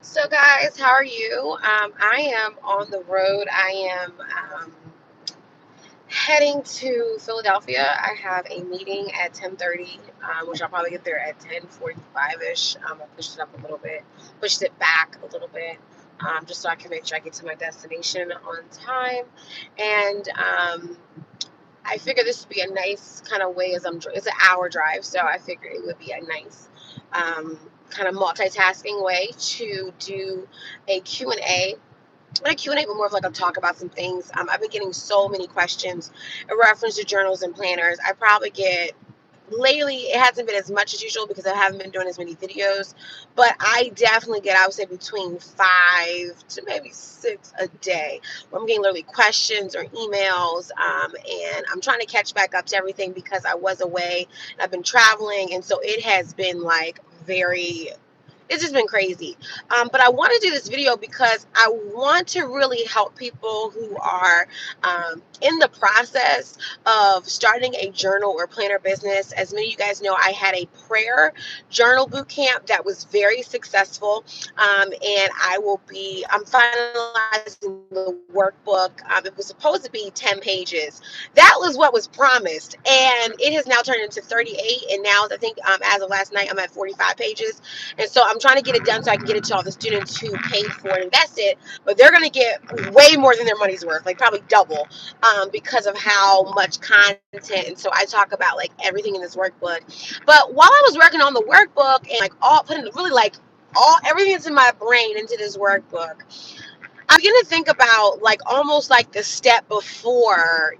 So, guys, how are you? I am on the road. I am heading to Philadelphia. I have a meeting at 10:30, which I'll probably get there at 10:45-ish. I pushed it up a little bit, pushed it back a little bit, just so I can make sure I get to my destination on time. And I figure this would be a nice kind of way it's an hour drive, so I figured it would be a nice kind of multitasking way to do a Q&A. Not a Q&A, but more of like a talk about some things. I've been getting so many questions in reference to journals and planners. I probably get lately, it hasn't been as much as usual because I haven't been doing as many videos, but I definitely get, I would say, between 5 to maybe 6 a day where I'm getting literally questions or emails, and I'm trying to catch back up to everything because I was away and I've been traveling, and so it has been like very, it's just been crazy. But I want to do this video because I want to really help people who are in the process of starting a journal or planner business. As many of you guys know, I had a prayer journal boot camp that was very successful. And I'm finalizing the workbook. It was supposed to be 10 pages. That was what was promised. And it has now turned into 38. And now I think as of last night, I'm at 45 pages. And so I'm trying to get it done so I can get it to all the students who paid for and invested, but they're going to get way more than their money's worth, like probably double, because of how much content. And so I talk about like everything in this workbook. But while I was working on the workbook and like all putting really like all everything that's in my brain into this workbook, I'm going to think about like almost like the step before,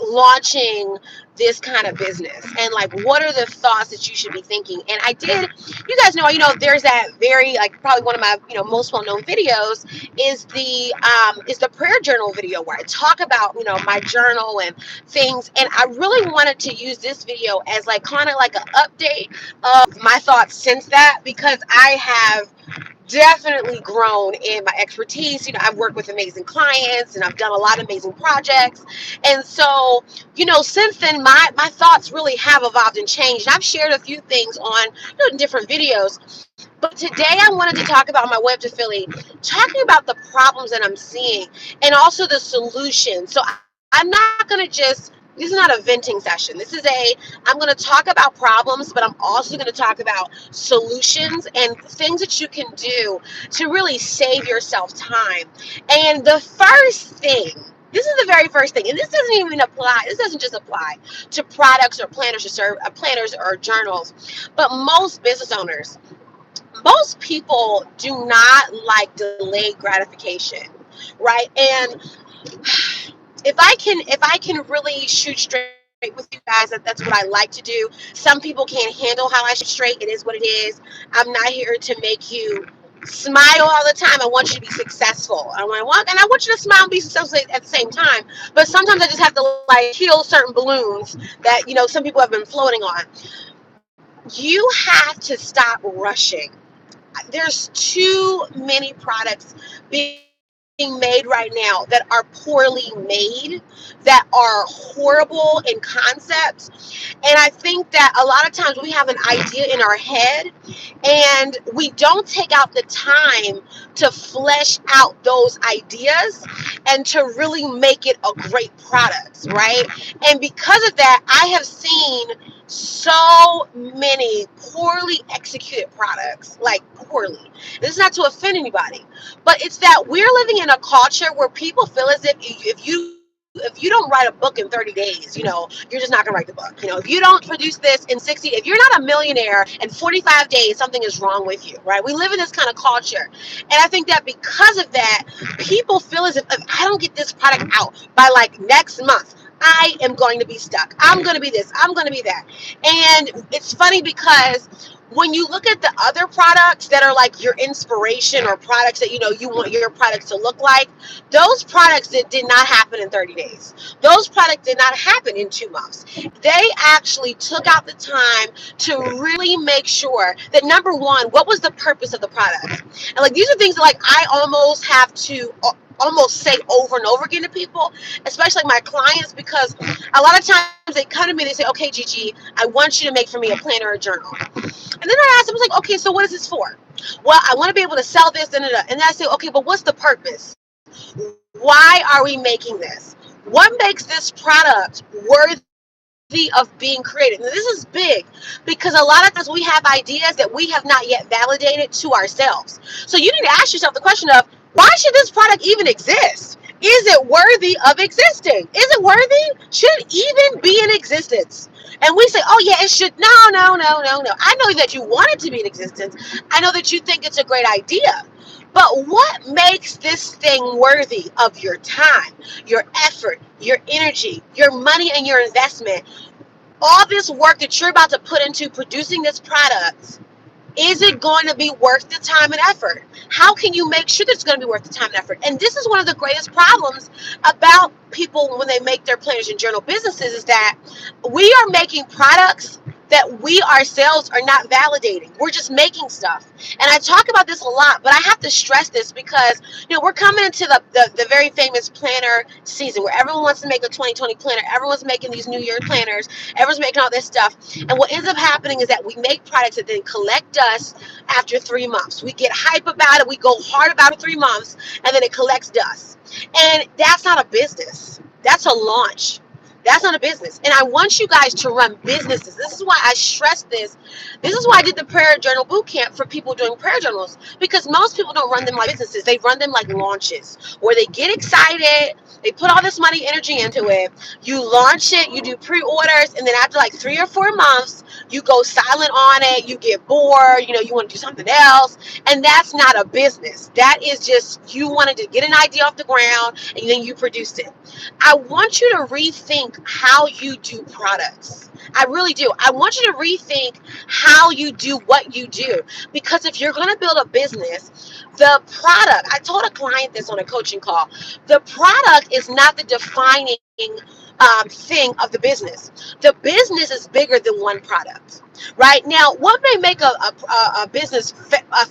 launching this kind of business, and like what are the thoughts that you should be thinking. And you guys know, there's that very like probably one of my, most well-known videos is the prayer journal video where I talk about, my journal and things. And I really wanted to use this video as like kind of like an update of my thoughts since that, because I have definitely grown in my expertise. I've worked with amazing clients and I've done a lot of amazing projects. And so, since then, my thoughts really have evolved and changed. And I've shared a few things on different videos. But today I wanted to talk about my web to Philly, talking about the problems that I'm seeing and also the solutions. So I'm not going to this is not a venting session. I'm going to talk about problems, but I'm also going to talk about solutions and things that you can do to really save yourself time. And the first thing, this is the very first thing, and this doesn't just apply to products or planners or journals, but most people do not like delayed gratification, right? And if I can really shoot straight with you guys, that's what I like to do. Some people can't handle how I shoot straight. It is what it is. I'm not here to make you smile all the time. I want you to be successful. I want you to smile and be successful at the same time. But sometimes I just have to like kill certain balloons that some people have been floating on. You have to stop rushing. There's too many products being made right now that are poorly made, that are horrible in concept. And I think that a lot of times we have an idea in our head and we don't take out the time to flesh out those ideas and to really make it a great product, right? And because of that, I have seen so many poorly executed products, like poorly. This is not to offend anybody, but it's that we're living in a culture where people feel as if you don't write a book in 30 days, you're just not going to write the book. If you don't produce this in 60, if you're not a millionaire in 45 days, something is wrong with you, right? We live in this kind of culture. And I think that because of that, people feel as if I don't get this product out by like next month, I am going to be stuck. I'm going to be this. I'm going to be that. And it's funny because when you look at the other products that are like your inspiration or products that you want your products to look like, those products that did not happen in 30 days. Those products did not happen in 2 months. They actually took out the time to really make sure that, number one, what was the purpose of the product? And like these are things that like I almost have to almost say over and over again to people, especially my clients, because a lot of times they come to me and they say, okay, Gigi, I want you to make for me a planner or a journal. And then I ask them, I was like, okay, so what is this for? Well, I want to be able to sell this, and then I say, okay, but what's the purpose? Why are we making this? What makes this product worthy of being created? And this is big, because a lot of times we have ideas that we have not yet validated to ourselves. So you need to ask yourself the question of, why should this product even exist? Is it worthy of existing? Is it worthy? Should it even be in existence? And we say, oh yeah, it should. No, no, no, no, no. I know that you want it to be in existence. I know that you think it's a great idea. But what makes this thing worthy of your time, your effort, your energy, your money, and your investment? All this work that you're about to put into producing this product, is it going to be worth the time and effort? How can you make sure that it's going to be worth the time and effort? And this is one of the greatest problems about people when they make their planners and journal businesses, is that we are making products that we ourselves are not validating. We're just making stuff. And I talk about this a lot, but I have to stress this because, we're coming into the very famous planner season where everyone wants to make a 2020 planner. Everyone's making these New Year planners. Everyone's making all this stuff. And what ends up happening is that we make products that then collect dust after 3 months. We get hype about it. We go hard about it 3 months, and then it collects dust. And that's not a business. That's a launch. That's not a business. And I want you guys to run businesses. This is why I stress this. This is why I did the prayer journal boot camp for people doing prayer journals, because most people don't run them like businesses. They run them like launches, where they get excited, they put all this money, energy into it. You launch it, you do pre-orders, and then after like 3 or 4 months, you go silent on it. You get bored. You want to do something else. And that's not a business. That is just you wanted to get an idea off the ground, and then you produced it. I want you to rethink how you do products. I really do. I want you to rethink how you do what you do. Because if you're going to build a business, the product, I told a client this on a coaching call, the product is not the defining thing of the business. The business is bigger than one product. Right now, what may make a business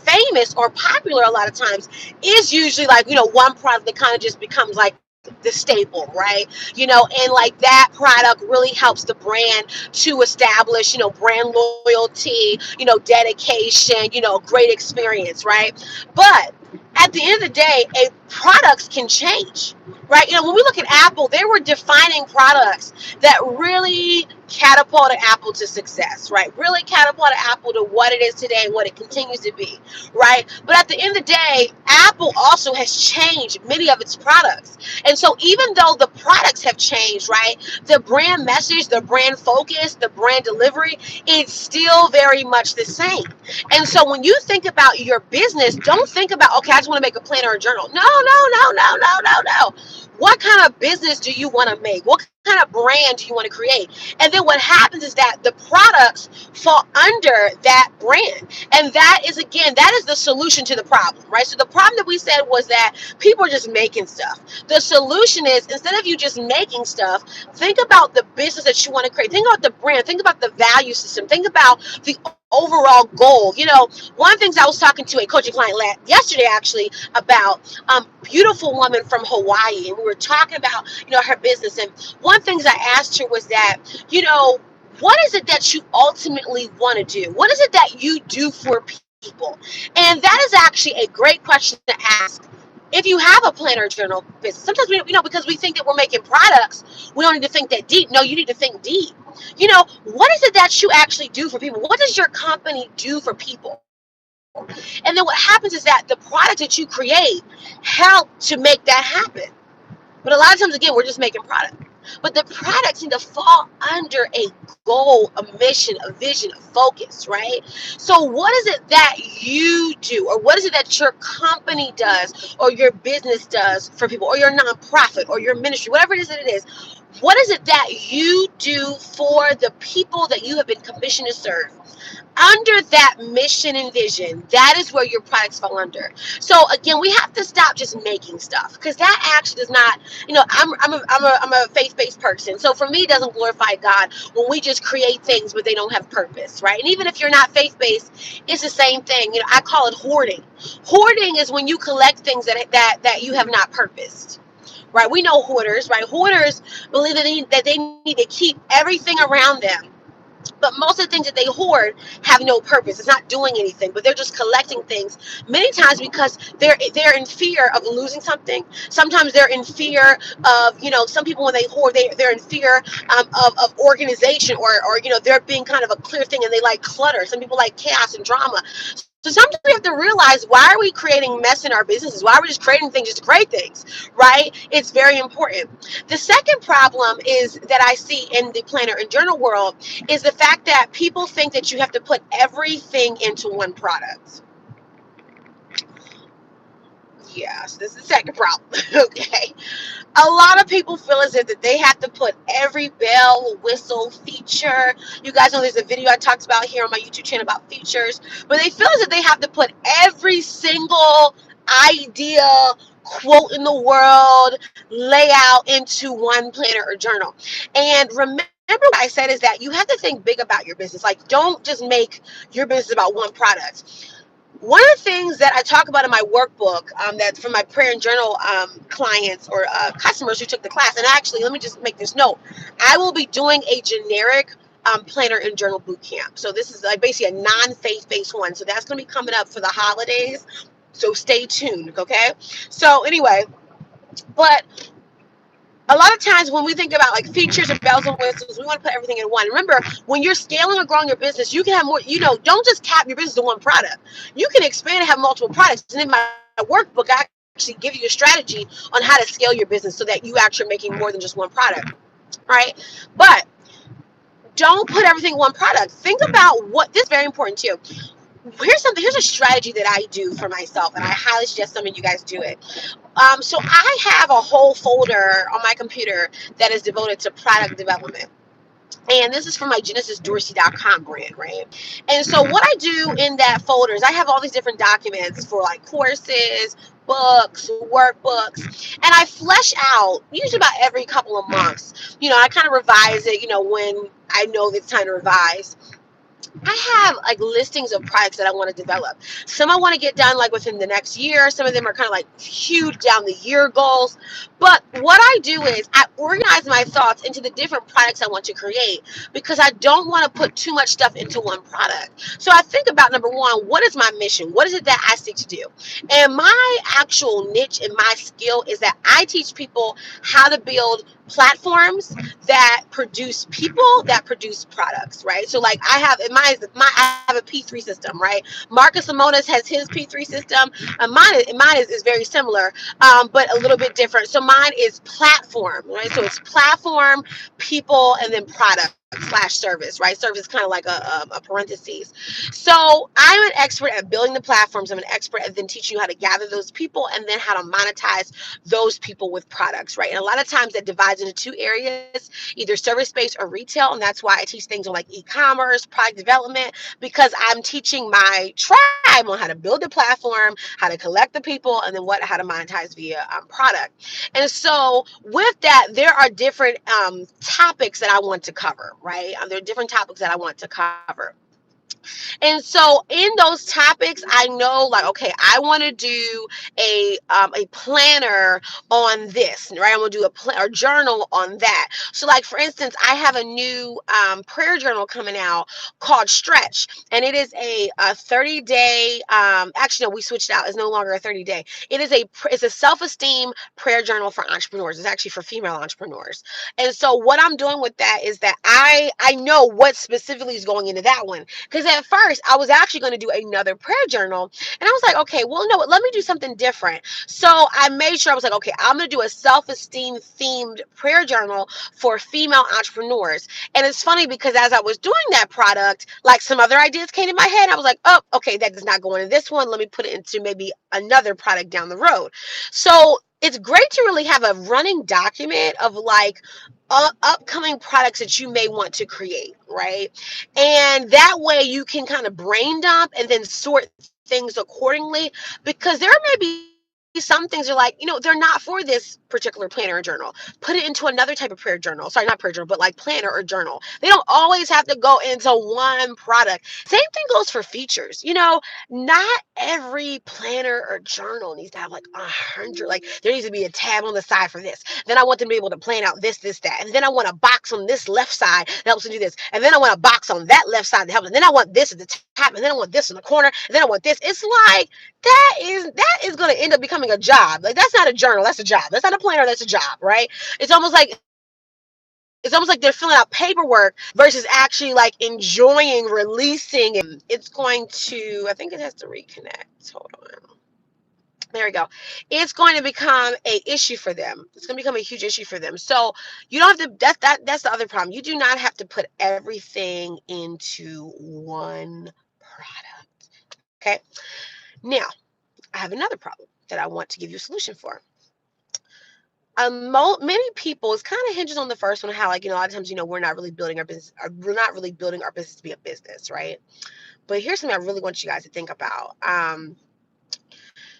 famous or popular a lot of times is usually like, one product that kind of just becomes like the staple, right? And like that product really helps the brand to establish, brand loyalty, dedication, great experience, right? But at the end of the day, products can change, right? When we look at Apple, they were defining products that really catapulted Apple to success, right? Really catapulted Apple to what it is today and what it continues to be, right? But at the end of the day, Apple also has changed many of its products. And so even though the products have changed, right, the brand message, the brand focus, the brand delivery, it's still very much the same. And so when you think about your business, don't think about, okay, I just want to make a planner or journal. No, no, no, no, no, no, no. What kind of business do you want to make? What kind of brand do you want to create? And then what happens is that the products fall under that brand. And that is the solution to the problem, right? So the problem that we said was that people are just making stuff. The solution is, instead of you just making stuff, think about the business that you want to create. Think about the brand. Think about the value system. Think about the overall goal. One of the things I was talking to a coaching client yesterday actually about beautiful woman from Hawaii, and we were talking about her business. And one of the things I asked her was that what is it that you ultimately want to do? What is it that you do for people? And that is actually a great question to ask. If you have a planner journal business, sometimes because we think that we're making products, we don't need to think that deep. No, you need to think deep. What is it that you actually do for people? What does your company do for people? And then what happens is that the product that you create help to make that happen. But a lot of times, again, we're just making product. But the products need to fall under a goal, a mission, a vision, a focus, right? So what is it that you do, or what is it that your company does, or your business does for people, or your nonprofit, or your ministry, whatever it is that it is? What is it that you do for the people that you have been commissioned to serve? Under that mission and vision, that is where your products fall under. So again, we have to stop just making stuff, because that actually does not, I'm a faith-based person. So for me, it doesn't glorify God when we just create things but they don't have purpose, right? And even if you're not faith-based, it's the same thing. I call it hoarding. Hoarding is when you collect things that you have not purposed. Right? We know hoarders, right? Hoarders believe that they need to keep everything around them, but most of the things that they hoard have no purpose. It's not doing anything, but they're just collecting things many times because they're in fear of losing something. Sometimes they're in fear of, some people when they hoard, they're in fear of organization, or there being kind of a clear thing, and they like clutter. Some people like chaos and drama. So sometimes we have to realize, why are we creating mess in our businesses? Why are we just creating things just to create things, right? It's very important. The second problem is that I see in the planner and journal world is the fact that people think that you have to put everything into one product. Yes, this is the second problem. Okay. A lot of people feel as if that they have to put every bell, whistle, feature. You guys know there's a video I talked about here on my YouTube channel about features, but they feel as if they have to put every single idea, quote in the world, layout into one planner or journal. And remember, what I said is that you have to think big about your business. Like, don't just make your business about one product. One of the things that I talk about in my workbook, that's for my prayer and journal clients or customers who took the class, and actually, let me just make this note. I will be doing a generic planner and journal boot camp. So this is like basically a non-faith-based one. So that's going to be coming up for the holidays. So stay tuned, okay? So anyway, but a lot of times when we think about like features and bells and whistles, we want to put everything in one. Remember, when you're scaling or growing your business, you can have more, don't just cap your business to one product. You can expand and have multiple products. And in my workbook, I actually give you a strategy on how to scale your business so that you actually are making more than just one product, right? But don't put everything in one product. Think about this is very important too. Here's a strategy that I do for myself, and I highly suggest some of you guys do it. So I have a whole folder on my computer that is devoted to product development. And this is from my GenesisDorsey.com brand, right? And so what I do in that folder is I have all these different documents for like courses, books, workbooks, and I flesh out usually about every couple of months. I kind of revise it, when I know it's time to revise. I have like listings of products that I want to develop. Some I want to get done like within the next year. Some of them are kind of like huge down the year goals. But what I do is I organize my thoughts into the different products I want to create, because I don't want to put too much stuff into one product. So I think about, number one, what is my mission? What is it that I seek to do? And my actual niche and my skill is that I teach people how to build platforms that produce people that produce products, right? So like I have a P3 system, right? Marcus Lemonis has his P3 system. Mine is very similar, but a little bit different. So mine is platform, right? So it's platform, people, and then product / service, right? Service is kind of like a parentheses. So I'm an expert at building the platforms. I'm an expert at then teaching you how to gather those people and then how to monetize those people with products, right? And a lot of times that divides into two areas, either service-based or retail. And that's why I teach things on like e-commerce, product development, because I'm teaching my tribe on how to build the platform, how to collect the people, and then how to monetize via product. And so with that, there are different topics that I want to cover, right? There are different topics that I want to cover. And so in those topics, I know like, okay, I want to do a planner on this, right? I'm going to do a journal on that. So like, for instance, I have a new prayer journal coming out called Stretch, and it is a 30-day, actually, no, we switched out. It's no longer a 30-day. It's a self-esteem prayer journal for entrepreneurs. It's actually for female entrepreneurs. And so what I'm doing with that is that I know what specifically is going into that one. Because at first I was actually going to do another prayer journal, and I was like, okay, well, no, let me do something different. So I made sure I was like, okay, I'm going to do a self-esteem themed prayer journal for female entrepreneurs. And it's funny because as I was doing that product, like some other ideas came in my head. I was like, oh, okay, that does not go into this one. Let me put it into maybe another product down the road. So it's great to really have a running document of like upcoming products that you may want to create, right? And that way you can kind of brain dump and then sort things accordingly, because there may be some things are like, they're not for this particular planner or journal. Put it into another type of prayer journal. Sorry, not prayer journal, but like planner or journal. They don't always have to go into one product. Same thing goes for features. Not every planner or journal needs to have like 100. Like there needs to be a tab on the side for this. Then I want them to be able to plan out this, that. And then I want a box on this left side that helps them do this. And then I want a box on that left side that helps. And then I want this at the top. And then I want this in the corner. And then I want this. It's like that is going to end up becoming a job. Like that's not a journal. That's a job. That's not a planner. That's a job, right? It's almost like they're filling out paperwork versus actually like enjoying releasing. And it's going to, I think it has to reconnect. Hold on. There we go. It's going to become a issue for them. It's going to become a huge issue for them. So you don't have to. That's the other problem. You do not have to put everything into one product. Okay. Now I have another problem that I want to give you a solution for. Many people, it's kind of hinges on the first one, how like a lot of times we're not really building our business. We're not really building our business to be a business, right? But here's something I really want you guys to think about.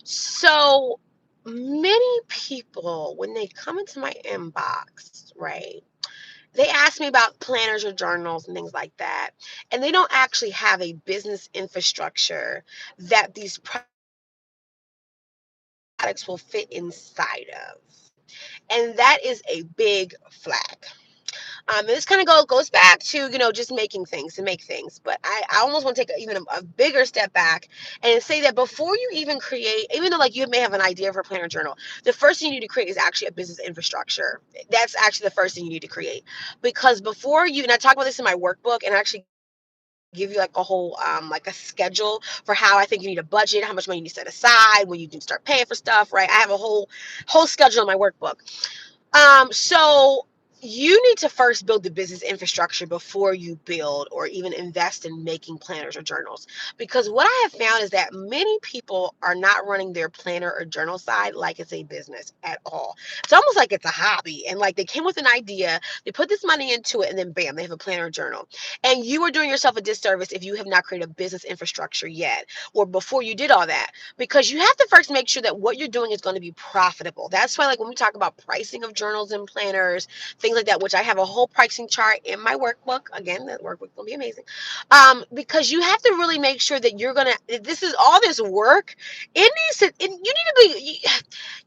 So many people, when they come into my inbox, right, they ask me about planners or journals and things like that. And they don't actually have a business infrastructure that these products will fit inside of. And that is a big flag. This kind of goes back to just making things to make things, but I almost want to take even a bigger step back and say that before you even create, even though like you may have an idea for a planner journal, the first thing you need to create is actually a business infrastructure. That's actually the first thing you need to create, because before you, and I talk about this in my workbook, and I actually give you like a whole like a schedule for how I think you need a budget, how much money you need to set aside when you can start paying for stuff, right? I have a whole schedule in my workbook. So you need to first build the business infrastructure before you build or even invest in making planners or journals. Because what I have found is that many people are not running their planner or journal side like it's a business at all. It's almost like it's a hobby. And like they came with an idea, they put this money into it, and then bam, they have a planner or journal. And you are doing yourself a disservice if you have not created a business infrastructure yet, or before you did all that. Because you have to first make sure that what you're doing is going to be profitable. That's why, like, when we talk about pricing of journals and planners, things like that, which I have a whole pricing chart in my workbook. Again, that workbook's going to be amazing. Because you have to really make sure that you're going to, this is all this work. You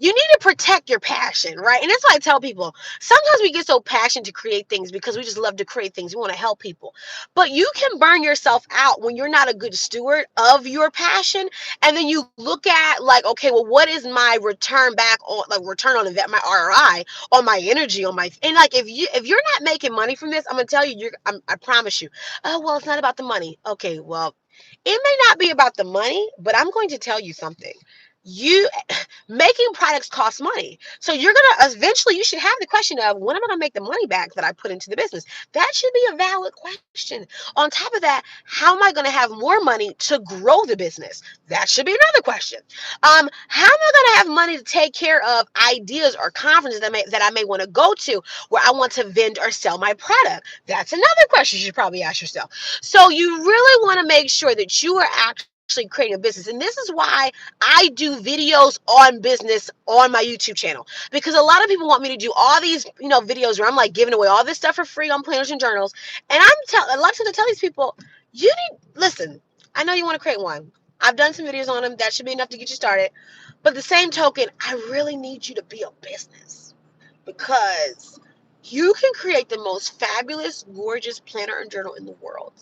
need to protect your passion, right? And that's why I tell people, sometimes we get so passionate to create things because we just love to create things. We want to help people. But you can burn yourself out when you're not a good steward of your passion. And then you look at like, okay, well, what is my return back on, like return on investment, my ROI on my energy, and like if you're not making money from this, I'm gonna tell you, I promise you. Oh well, it's not about the money. Okay, well, it may not be about the money, but I'm going to tell you something. You making products costs money. So you're gonna eventually, you should have the question of, when am I gonna make the money back that I put into the business? That should be a valid question. On top of that, how am I gonna have more money to grow the business? That should be another question. How am I gonna have money to take care of ideas or conferences that I may want to go to where I want to vend or sell my product? That's another question you should probably ask yourself. So you really want to make sure that you are actually creating a business. And this is why I do videos on business on my YouTube channel, because a lot of people want me to do all these, videos where I'm like giving away all this stuff for free on planners and journals. And a lot of times I tell these people, listen, I know you want to create one. I've done some videos on them. That should be enough to get you started. But the same token, I really need you to be a business, because you can create the most fabulous, gorgeous planner and journal in the world.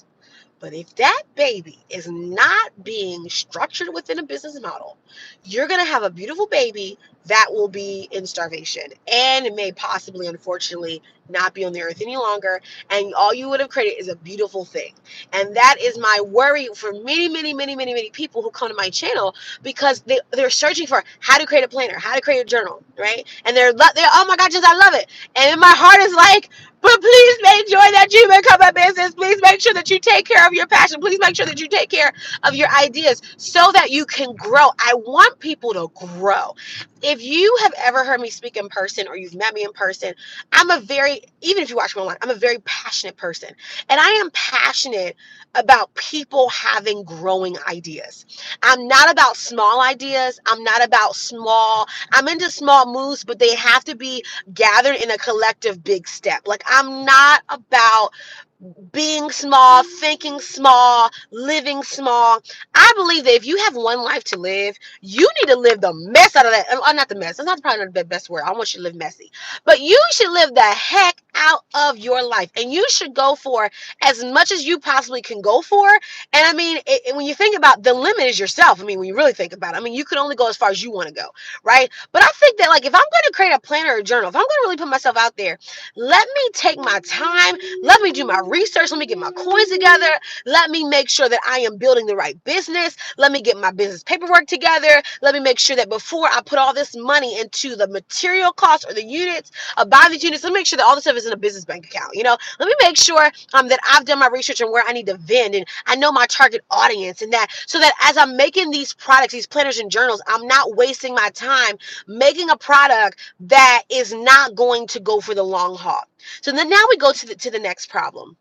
But if that baby is not being structured within a business model, you're going to have a beautiful baby that will be in starvation and may possibly, unfortunately, not be on the earth any longer, and all you would have created is a beautiful thing. And that is my worry for many people who come to my channel, because they're searching for how to create a planner, how to create a journal, right? And they're oh my gosh, I love it. And my heart is like, but please make sure that you become a business. Please make sure that you take care of your passion. Please make sure that you take care of your ideas so that you can grow. I want people to grow. If you have ever heard me speak in person or you've met me in person, even if you watch me online, I'm a very passionate person. And I am passionate about people having growing ideas. I'm not about small ideas. I'm into small moves, but they have to be gathered in a collective big step. Like, I'm not about being small, thinking small, living small. I believe that if you have one life to live, you need to live the mess out of that. Not the mess. That's not probably not the best word. I want you to live messy. But you should live the heck out of your life. And you should go for as much as you possibly can go for. And I mean, when you think about, the limit is yourself. I mean, when you really think about it, I mean, you can only go as far as you want to go, right? But I think that, like, if I'm going to create a planner or a journal, if I'm going to really put myself out there, let me take my time. Let me do my research. Let me get my coins together. Let me make sure that I am building the right business. Let me get my business paperwork together. Let me make sure that before I put all this money into the material costs or the units, buying the units, let me make sure that all this stuff is in a business bank account. Let me make sure that I've done my research on where I need to vend, and I know my target audience, and that, so that as I'm making these products, these planners and journals, I'm not wasting my time making a product that is not going to go for the long haul. So then now we go to the next problem.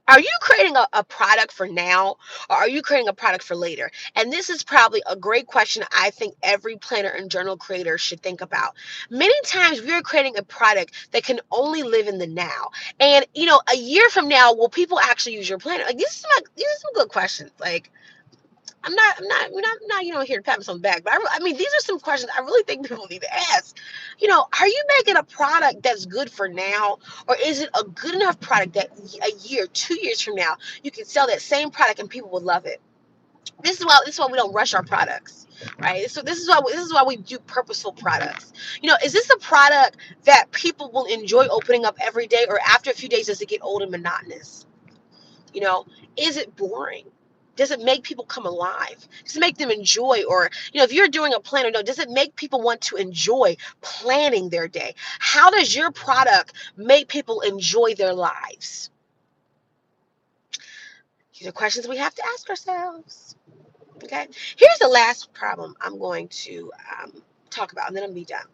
Are you creating a product for now, or are you creating a product for later? And this is probably a great question I think every planner and journal creator should think about. Many times we're creating a product that can only live in the now. And, a year from now, will people actually use your planner? Like, these are some good questions. Like, I'm not here to pat myself on the back, but I mean, these are some questions I really think people need to ask. Are you making a product that's good for now, or is it a good enough product that a year, 2 years from now, you can sell that same product and people will love it? This is why we don't rush our products, right? So this is why we do purposeful products. Is this a product that people will enjoy opening up every day, or after a few days does it get old and monotonous? Is it boring? Does it make people come alive? Does it make them enjoy? Or, if you're doing a planner, does it make people want to enjoy planning their day? How does your product make people enjoy their lives? These are questions we have to ask ourselves. Okay. Here's the last problem I'm going to talk about, and then I'm going to be done.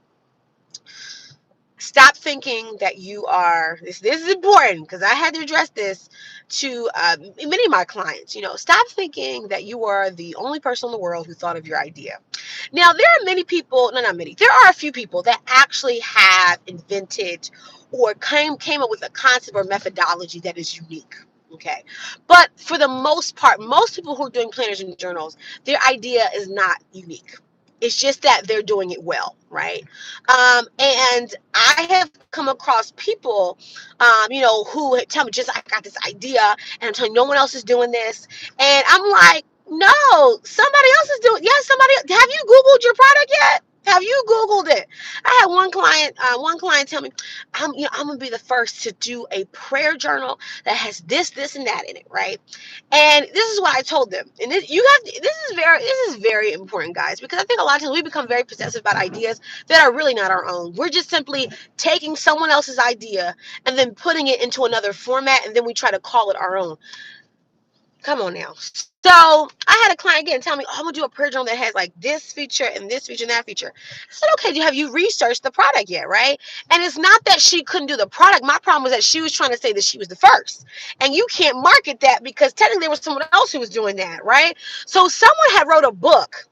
Stop thinking that you are, this is important, because I had to address this to many of my clients. Stop thinking that you are the only person in the world who thought of your idea. Now, there are many people, no, not many, there are a few people that actually have invented or came up with a concept or methodology that is unique. Okay. But for the most part, most people who are doing planners and journals, their idea is not unique. It's just that they're doing it well, right? And I have come across people, who tell me, just, I got this idea, and I'm telling you, no one else is doing this. And I'm like, no, somebody else is doing. Yes, somebody. Have you Googled your product yet? Have you Googled it? I had one client tell me, I'm gonna be the first to do a prayer journal that has this, and that in it, right? And this is what I told them. And this is very important, guys, because I think a lot of times we become very possessive about ideas that are really not our own. We're just simply taking someone else's idea and then putting it into another format, and then we try to call it our own. Come on now. So I had a client again tell me, I'm gonna do a prayer journal that has like this feature and this feature and that feature. I said, okay, have you researched the product yet, right? And it's not that she couldn't do the product. My problem was that she was trying to say that she was the first. And you can't market that, because technically there was someone else who was doing that, right? So someone had wrote a book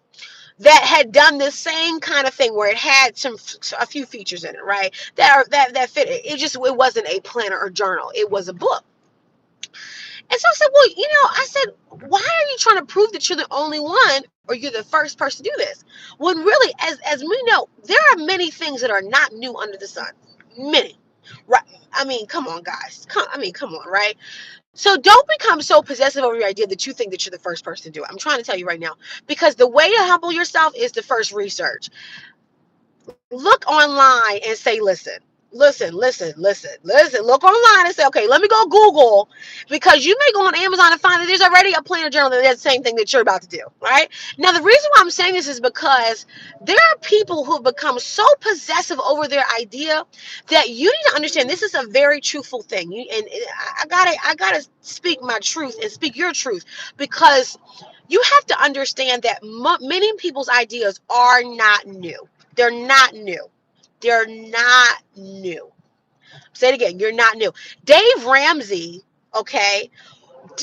that had done this same kind of thing, where it had a few features in it, right? That fit it. It wasn't a planner or journal. It was a book. And so I said, well, I said, why are you trying to prove that you're the only one, or you're the first person to do this? When really, as we know, there are many things that are not new under the sun. Many. Right? I mean, come on, guys. Come on, right? So don't become so possessive over your idea that you think that you're the first person to do it. I'm trying to tell you right now, because the way to humble yourself is to first research. Look online and say, listen, listen. Look online and say, okay, let me go Google, because you may go on Amazon and find that there's already a planner journal that does the same thing that you're about to do, right? Now, the reason why I'm saying this is because there are people who have become so possessive over their idea that you need to understand this is a very truthful thing. I gotta speak my truth and speak your truth, because you have to understand that many people's ideas are not new. They're not new. They're not new. Say it again. You're not new. Dave Ramsey, okay,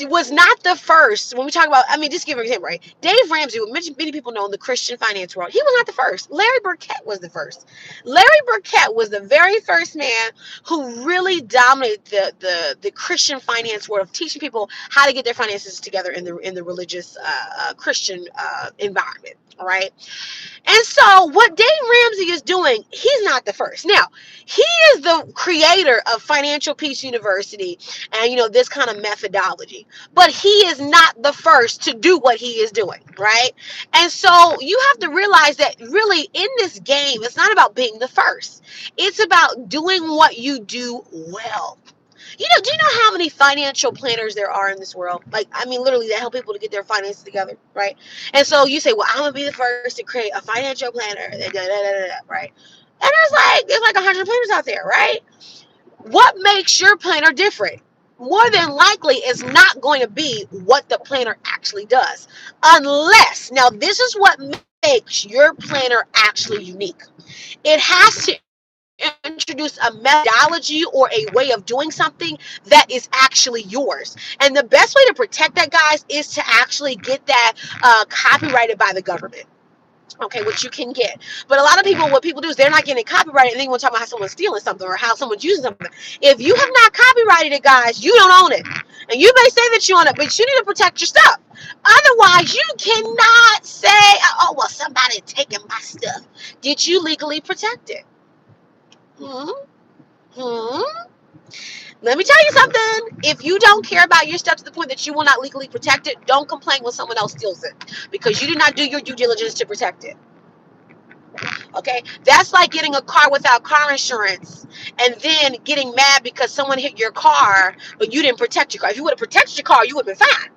was not the first. When we talk about, I mean, just give an example, right? Dave Ramsey, many people know in the Christian finance world, he was not the first. Larry Burkett was the first. Larry Burkett was the very first man who really dominated the Christian finance world of teaching people how to get their finances together in the religious Christian environment. All right. And so what Dave Ramsey is doing, he's not the first. Now, he is the creator of Financial Peace University and, this kind of methodology. But he is not the first to do what he is doing, right? And so you have to realize that really in this game, it's not about being the first. It's about doing what you do well. Do you know how many financial planners there are in this world? Like, I mean, literally, that help people to get their finances together, right? And so you say, well, I'm going to be the first to create a financial planner, right? And there's like 100 planners out there, right? What makes your planner different? More than likely is not going to be what the planner actually does. Unless, now this is what makes your planner actually unique. It has to introduce a methodology or a way of doing something that is actually yours. And the best way to protect that, guys, is to actually get that copyrighted by the government. Okay, which you can get. But a lot of people, what people do is they're not getting it copyrighted, and then you want to talk about how someone's stealing something or how someone's using something. If you have not copyrighted it, guys, you don't own it. And you may say that you own it, but you need to protect your stuff. Otherwise, you cannot say, oh, well, somebody taking my stuff. Did you legally protect it? Let me tell you something. If you don't care about your stuff to the point that you will not legally protect it, don't complain when someone else steals it, because you did not do your due diligence to protect it. Okay, that's like getting a car without car insurance and then getting mad because someone hit your car, but you didn't protect your car. If you would have protected your car, you would have been fine.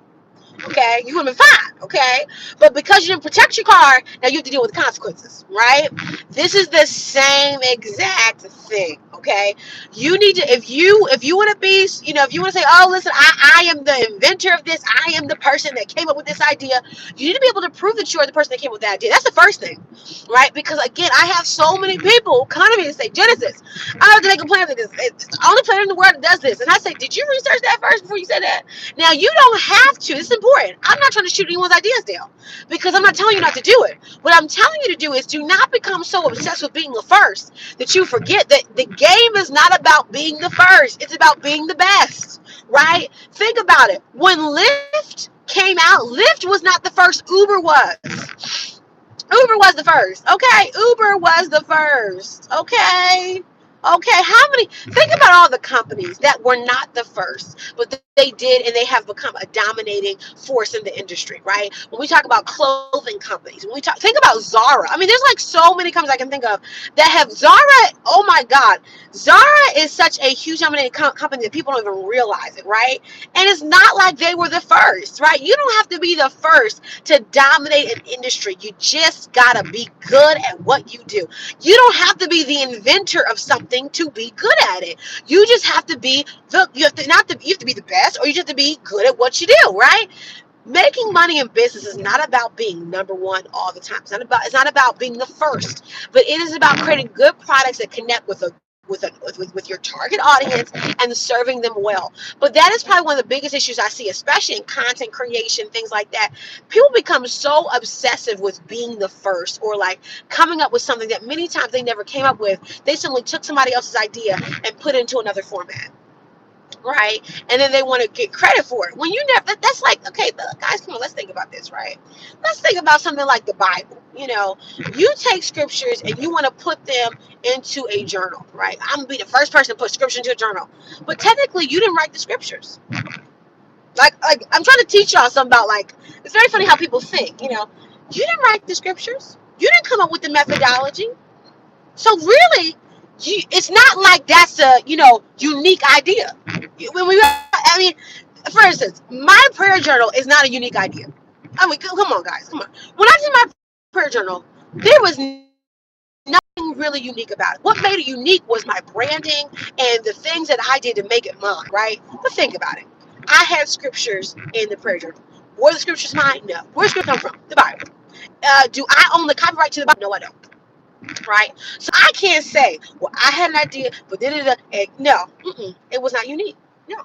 Okay, you would have been fine. Okay, but because you didn't protect your car, now you have to deal with the consequences, right? This is the same exact thing. Okay, you need to, if you want to be, if you want to say, oh, listen, I am the inventor of this, I am the person that came up with this idea, you need to be able to prove that you are the person that came up with that idea. That's the first thing, right? Because again, I have so many people come to me and say, Genesis, I have to make a plan for this. It's the only planner in the world that does this. And I say, did you research that first before you said that? Now, you don't have to. It's important. I'm not trying to shoot anyone's ideas down, because I'm not telling you not to do it. What I'm telling you to do is do not become so obsessed with being the first that you forget that the game is not about being the first. It's about being the best, right? Think about it. When Lyft came out, Lyft was not the first. Uber was. Uber was the first. Okay. Uber was the first. Okay. Okay, how many? Think about all the companies that were not the first, but they did, and they have become a dominating force in the industry, right? When we talk about clothing companies, think about Zara. I mean, there's like so many companies I can think of that have Zara. Oh my God, Zara is such a huge dominating company that people don't even realize it, right? And it's not like they were the first, right? You don't have to be the first to dominate an industry. You just gotta be good at what you do. You don't have to be the inventor of something to be good at it. You just have to be you have to be the best, or you just have to be good at what you do, right? Making money in business is not about being number one all the time. It's not about being the first, but it is about creating good products that connect with your target audience and serving them well. But that is probably one of the biggest issues I see, especially in content creation, things like that. People become so obsessive with being the first, or like coming up with something that many times they never came up with. They simply took somebody else's idea and put it into another format, right? And then they want to get credit for it. When you never, that's like, okay, guys, come on, let's think about this, right? Let's think about something like the Bible. You take scriptures and you want to put them into a journal, right? I'm gonna be the first person to put scripture into a journal, but technically you didn't write the scriptures. Like I'm trying to teach y'all something about, like, it's very funny how people think. You didn't write the scriptures. You didn't come up with the methodology. So really, It's not like that's a unique idea. I mean, for instance, my prayer journal is not a unique idea. I mean, come on, guys, come on. When I did my prayer journal, there was nothing really unique about it. What made it unique was my branding and the things that I did to make it mine, right? But think about it. I had scriptures in the prayer journal. Were the scriptures mine? No. Where did scripture come from? The Bible. Do I own the copyright to the Bible? No, I don't. Right? So I can't say, well, I had an idea, but no, it was not unique. No.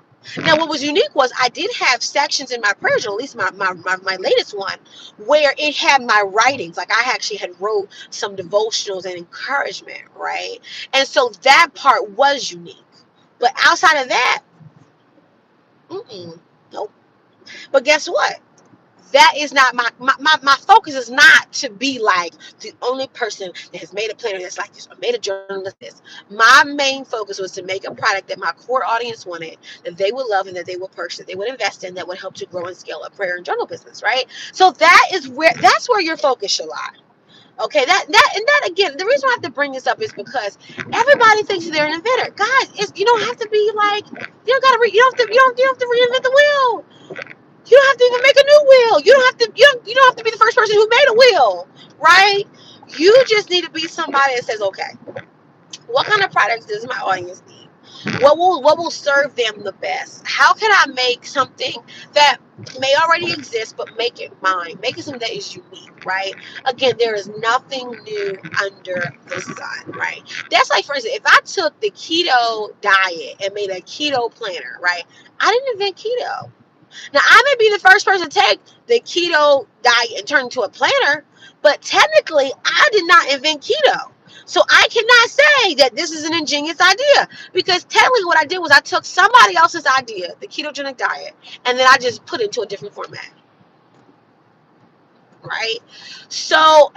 Now, what was unique was I did have sections in my prayer journal, at least my latest one, where it had my writings. Like I actually had wrote some devotionals and encouragement, right? And so that part was unique. But outside of that, nope. But guess what? That is not my focus is not to be like the only person that has made a planner that's like this or made a journal like this. My main focus was to make a product that my core audience wanted, that they would love and that they would purchase, that they would invest in, that would help to grow and scale a prayer and journal business, right? So that's where your focus should lie. Okay, that again, the reason I have to bring this up is because everybody thinks they're an inventor. Guys, you don't have to be like you don't have to reinvent the wheel. You don't have to even make a new wheel. You don't have to be the first person who made a wheel, right? You just need to be somebody that says, okay, what kind of products does my audience need? What will serve them the best? How can I make something that may already exist but make it mine? Make it something that is unique, right? Again, there is nothing new under the sun, right? That's like, for instance, if I took the keto diet and made a keto planner, right? I didn't invent keto. Now, I may be the first person to take the keto diet and turn into a planner, but technically, I did not invent keto. So I cannot say that this is an ingenious idea because technically what I did was I took somebody else's idea, the ketogenic diet, and then I just put it into a different format, right? So,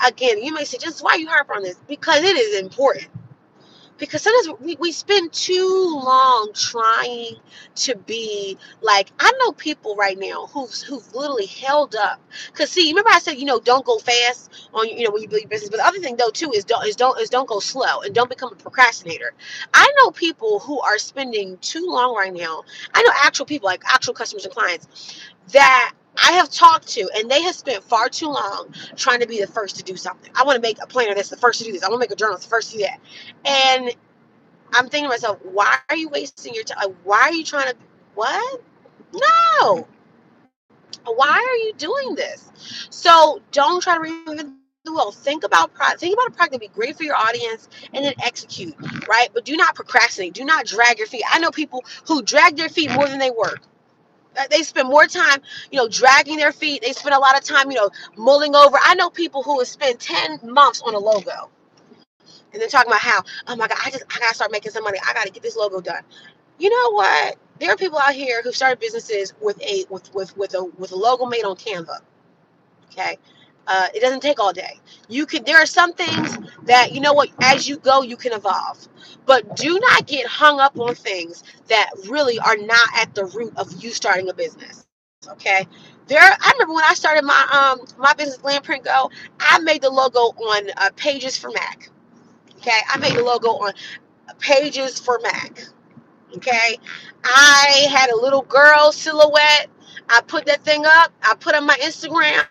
again, you may say, just why you harp on this? Because it is important. Because sometimes we spend too long trying to be like, I know people right now who've literally held up. Because see, remember I said, don't go fast on when you build your business. But the other thing though too is don't go slow and don't become a procrastinator. I know people who are spending too long right now. I know actual people, like actual customers and clients, that I have talked to, and they have spent far too long trying to be the first to do something. I want to make a planner that's the first to do this. I want to make a journal that's the first to do that. And I'm thinking to myself, why are you wasting your time? Why are you trying to, what? No. Why are you doing this? So don't try to reinvent the wheel. Think about a product that would be great for your audience and then execute, right? But do not procrastinate. Do not drag your feet. I know people who drag their feet more than they work. They spend more time, dragging their feet. They spend a lot of time, mulling over. I know people who have spent 10 months on a logo. And then talking about how, oh my God, I gotta start making some money. I gotta get this logo done. You know what? There are people out here who started businesses with a logo made on Canva. Okay, it doesn't take all day. There are some things that as you go, you can evolve. But do not get hung up on things that really are not at the root of you starting a business. Okay. I remember when I started my business, Land Print Go. I made the logo on Pages for Mac. Okay, I made the logo on Pages for Mac. Okay, I had a little girl silhouette. I put that thing up. I put on my Instagram.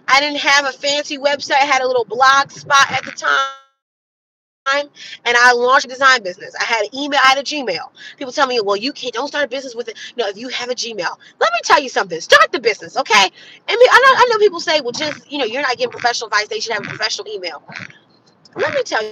I didn't have a fancy website. I had a little blog spot at the time, and I launched a design business. I had an email. I had a Gmail. People tell me, well, you don't start a business with it. No, if you have a Gmail. Let me tell you something. Start the business, okay? I know people say, well, just you're not getting professional advice. They should have a professional email. Let me tell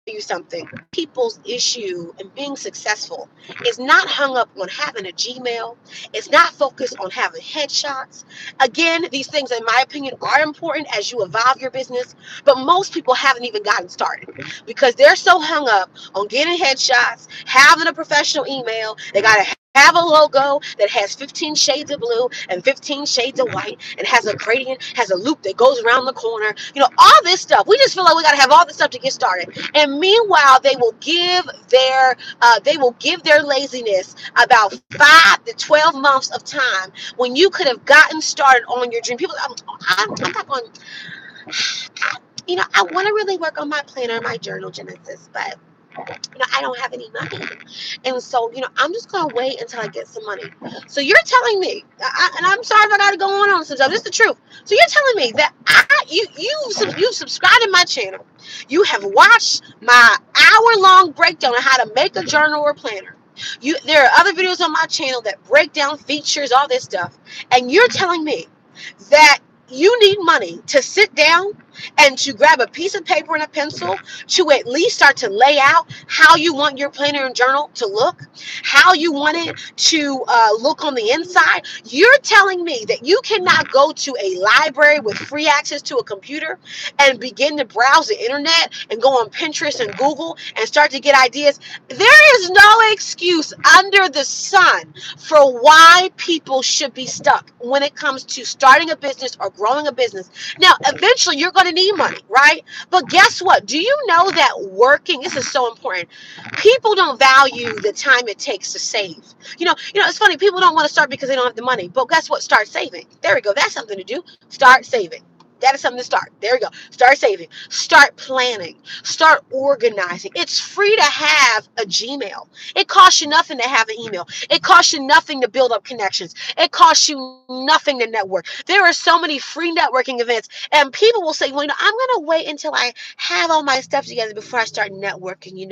you something. People's issue in being successful is not hung up on having a Gmail. It's not focused on having headshots. Again, these things, in my opinion, are important as you evolve your business, but most people haven't even gotten started because they're so hung up on getting headshots, having a professional email. They got to have a logo that has 15 shades of blue and 15 shades of white and has a gradient, has a loop that goes around the corner. All this stuff. We just feel like we got to have all this stuff to get started. And meanwhile, they will give their laziness about 5 to 12 months of time when you could have gotten started on your dream. People, I'm not going. I want to really work on my planner, my journal, Genesis, but I don't have any money. And so, I'm just going to wait until I get some money. So you're telling me, and I'm sorry if I got to go on sometimes, this is the truth. So you're telling me that you subscribed to my channel. You have watched my hour-long breakdown on how to make a journal or planner. There are other videos on my channel that break down features, all this stuff. And you're telling me that you need money to sit down and to grab a piece of paper and a pencil to at least start to lay out how you want your planner and journal to look, how you want it to look on the inside. You're telling me that you cannot go to a library with free access to a computer and begin to browse the internet and go on Pinterest and Google and start to get ideas. There is no excuse under the sun for why people should be stuck when it comes to starting a business or growing a business. Now, eventually you're going to need money, right? But guess what? Do you know that working, this is so important. People don't value the time it takes to save. It's funny. People don't want to start because they don't have the money. But guess what? Start saving. There we go. That's something to do. Start saving. That is something to start. There we go. Start saving. Start planning. Start organizing. It's free to have a Gmail. It costs you nothing to have an email. It costs you nothing to build up connections. It costs you nothing to network. There are so many free networking events, and people will say, well, I'm going to wait until I have all my stuff together before I start networking.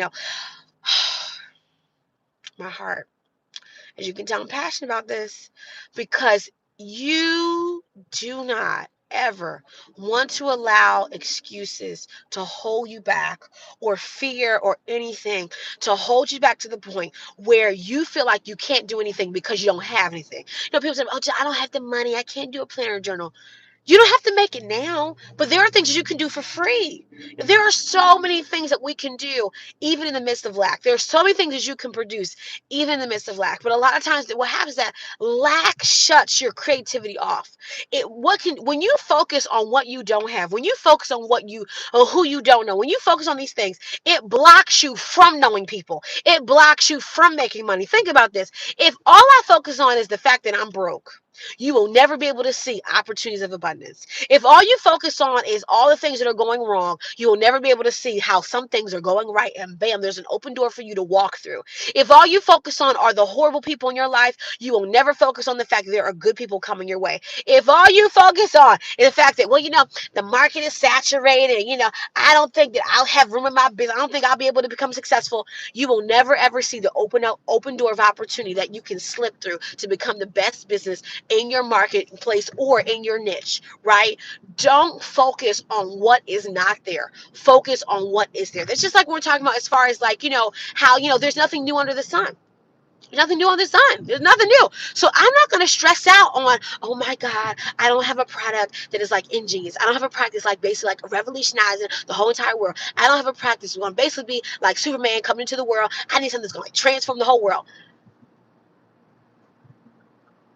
My heart. As you can tell, I'm passionate about this because you do not ever want to allow excuses to hold you back, or fear or anything to hold you back to the point where you feel like you can't do anything because you don't have anything. People say, oh, I don't have the money. I can't do a planner journal. You don't have to make it now, but there are things you can do for free. There are so many things that we can do even in the midst of lack. There are so many things that you can produce even in the midst of lack. But a lot of times what happens is that lack shuts your creativity off. When you focus on what you don't have, when you focus on who you don't know, when you focus on these things, it blocks you from knowing people. It blocks you from making money. Think about this. If all I focus on is the fact that I'm broke, you will never be able to see opportunities of abundance. If all you focus on is all the things that are going wrong, you will never be able to see how some things are going right, and bam, there's an open door for you to walk through. If all you focus on are the horrible people in your life, you will never focus on the fact that there are good people coming your way. If all you focus on is the fact that, the market is saturated, I don't think that I'll have room in my business, I don't think I'll be able to become successful, you will never ever see the open door of opportunity that you can slip through to become the best business in your marketplace or in your niche, right? Don't focus on what is not there. Focus on what is there. That's just like we're talking about as far as how, there's nothing new under the sun. Nothing new on the sun. There's nothing new. So I'm not going to stress out on, oh my God, I don't have a product that is like ingenious. I don't have a product that's like basically like revolutionizing the whole entire world. I don't have a product that's going to basically be like Superman coming into the world. I need something that's going to transform the whole world.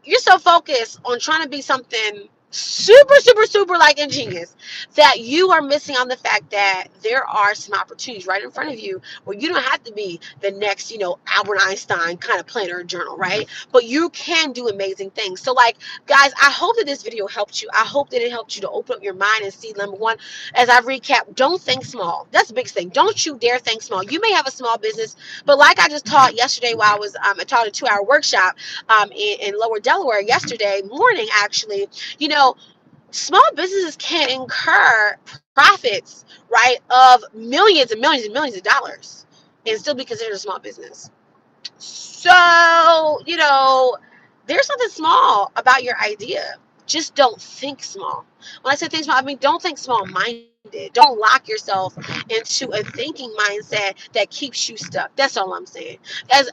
You're so focused on trying to be something super, super, super like ingenious that you are missing on the fact that there are some opportunities right in front of you where you don't have to be the next, Albert Einstein kind of planner and journal, right? But you can do amazing things. So guys, I hope that this video helped you. I hope that it helped you to open up your mind and see, number one, as I recap, don't think small. That's the biggest thing. Don't you dare think small. You may have a small business, but like I just taught yesterday while I was I taught a 2-hour workshop in Lower Delaware yesterday morning, actually, small businesses can incur profits, right, of millions and millions and millions of dollars and still be considered a small business. So, there's something small about your idea. Just don't think small. When I say think small, I mean don't think small-minded. Don't lock yourself into a thinking mindset that keeps you stuck. That's all I'm saying.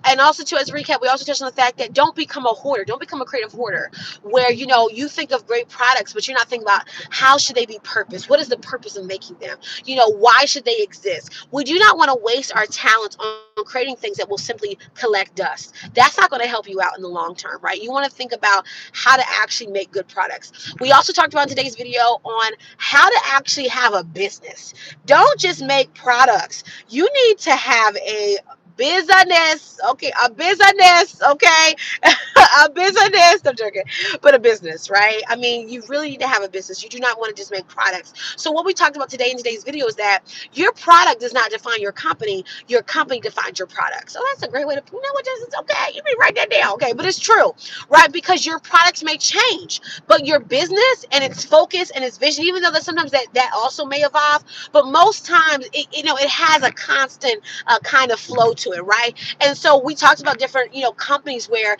And also, too, as a recap, we also touched on the fact that don't become a hoarder. Don't become a creative hoarder where, you think of great products, but you're not thinking about how should they be purposed? What is the purpose of making them? Why should they exist? We do not want to waste our talents on creating things that will simply collect dust. That's not going to help you out in the long term, right? You want to think about how to actually make good products. We also talked about in today's video on how to actually have a business. Don't just make products. You need to have a business, okay, a business, okay, a business. I'm joking, but a business, right? I mean, you really need to have a business. You do not want to just make products. So what we talked about today in today's video is that your product does not define your company. Your company defines your product. So that's a great way to, you know what, this is okay. You may write that down, okay? But it's true, right? Because your products may change, but your business and its focus and its vision, even though that sometimes that also may evolve, but most times it has a constant kind of flow to it, right? And so we talked about different companies where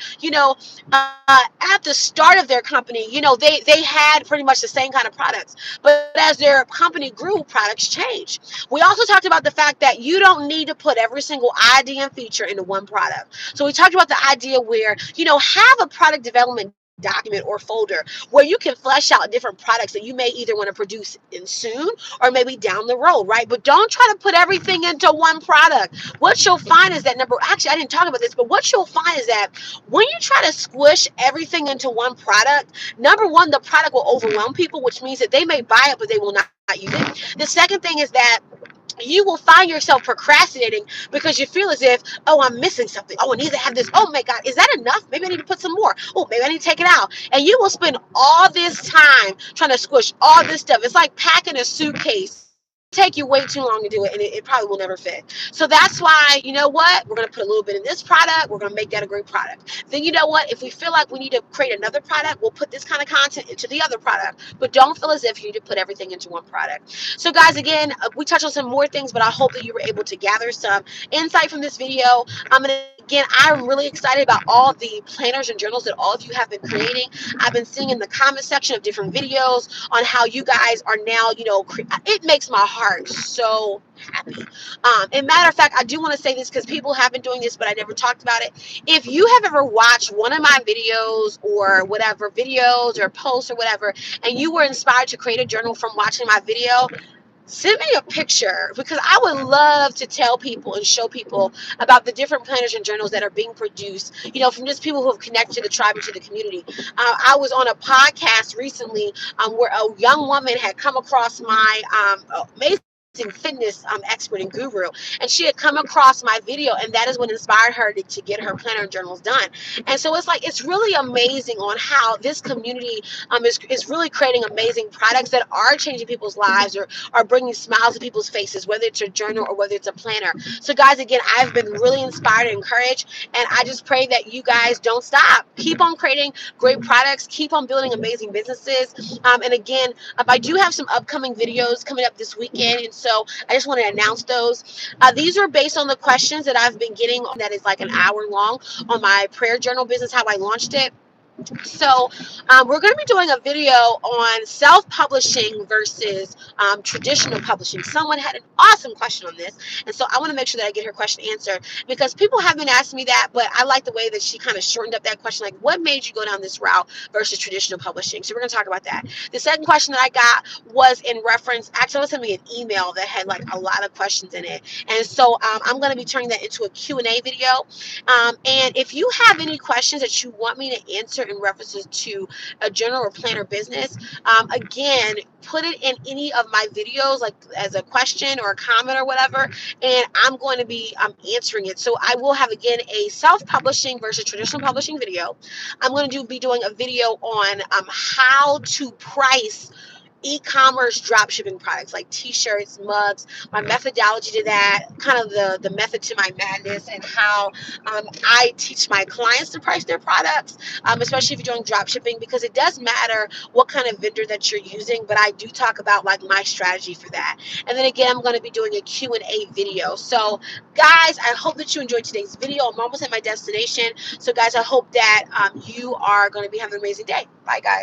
at the start of their company, they had pretty much the same kind of products, but as their company grew, products changed. We also talked about the fact that you don't need to put every single idea and feature into one product. So we talked about the idea where have a product development document or folder where you can flesh out different products that you may either want to produce in soon or maybe down the road, right? But don't try to put everything into one product. What you'll find is that actually I didn't talk about this, but what you'll find is that when you try to squish everything into one product, number one, the product will overwhelm people, which means that they may buy it, but they will not use it. The second thing is that you will find yourself procrastinating because you feel as if, oh, I'm missing something. Oh, I need to have this. Oh my God, is that enough? Maybe I need to put some more. Oh, maybe I need to take it out. And you will spend all this time trying to squish all this stuff. It's like packing a suitcase. Take you way too long to do it, and it probably will never fit. So that's why, you know what, we're going to put a little bit in this product. We're going to make that a great product. Then, you know what, if we feel like we need to create another product, we'll put this kind of content into the other product. But don't feel as if you need to put everything into one product. So guys, again, we touched on some more things, but I hope that you were able to gather some insight from this video. And again, I'm really excited about all the planners and journals that all of you have been creating. I've been seeing in the comment section of different videos on how you guys are now, it makes my heart so happy. And matter of fact, I do want to say this because people have been doing this, but I never talked about it. If you have ever watched one of my videos or whatever, videos or posts or whatever, and you were inspired to create a journal from watching my video, send me a picture, because I would love to tell people and show people about the different planners and journals that are being produced, from just people who have connected to the tribe and to the community. I was on a podcast recently where a young woman had come across my amazing fitness expert and guru, and she had come across my video, and that is what inspired her to get her planner and journals done. And so it's really amazing on how this community is really creating amazing products that are changing people's lives or are bringing smiles to people's faces, whether it's a journal or whether it's a planner. So guys, again, I've been really inspired and encouraged, and I just pray that you guys don't stop. Keep on creating great products, keep on building amazing businesses. And again, I do have some upcoming videos coming up this weekend, and so I just want to announce those. These are based on the questions that I've been getting, that is like an hour long, on my prayer journal business, how I launched it. So we're going to be doing a video on self-publishing versus traditional publishing. Someone had an awesome question on this, and so I want to make sure that I get her question answered, because people have been asking me that, but I like the way that she kind of shortened up that question, like what made you go down this route versus traditional publishing. So we're going to talk about that. The second question that I got was in reference, actually someone sent me an email that had like a lot of questions in it, and so I'm going to be turning that into a Q&A video. And if you have any questions that you want me to answer in references to a journal or planner business, again, put it in any of my videos, like as a question or a comment or whatever, and I'm going to be answering it. So I will have, again, a self-publishing versus traditional publishing video. I'm going to be doing a video on how to price e-commerce drop shipping products like t-shirts, mugs, my methodology to that, kind of the method to my madness, and how I teach my clients to price their products, especially if you're doing drop shipping, because it does matter what kind of vendor that you're using, but I do talk about like my strategy for that. And then again, I'm going to be doing a Q&A video. So guys, I hope that you enjoyed today's video. I'm almost at my destination. So guys, I hope that you are going to be having an amazing day. Bye guys.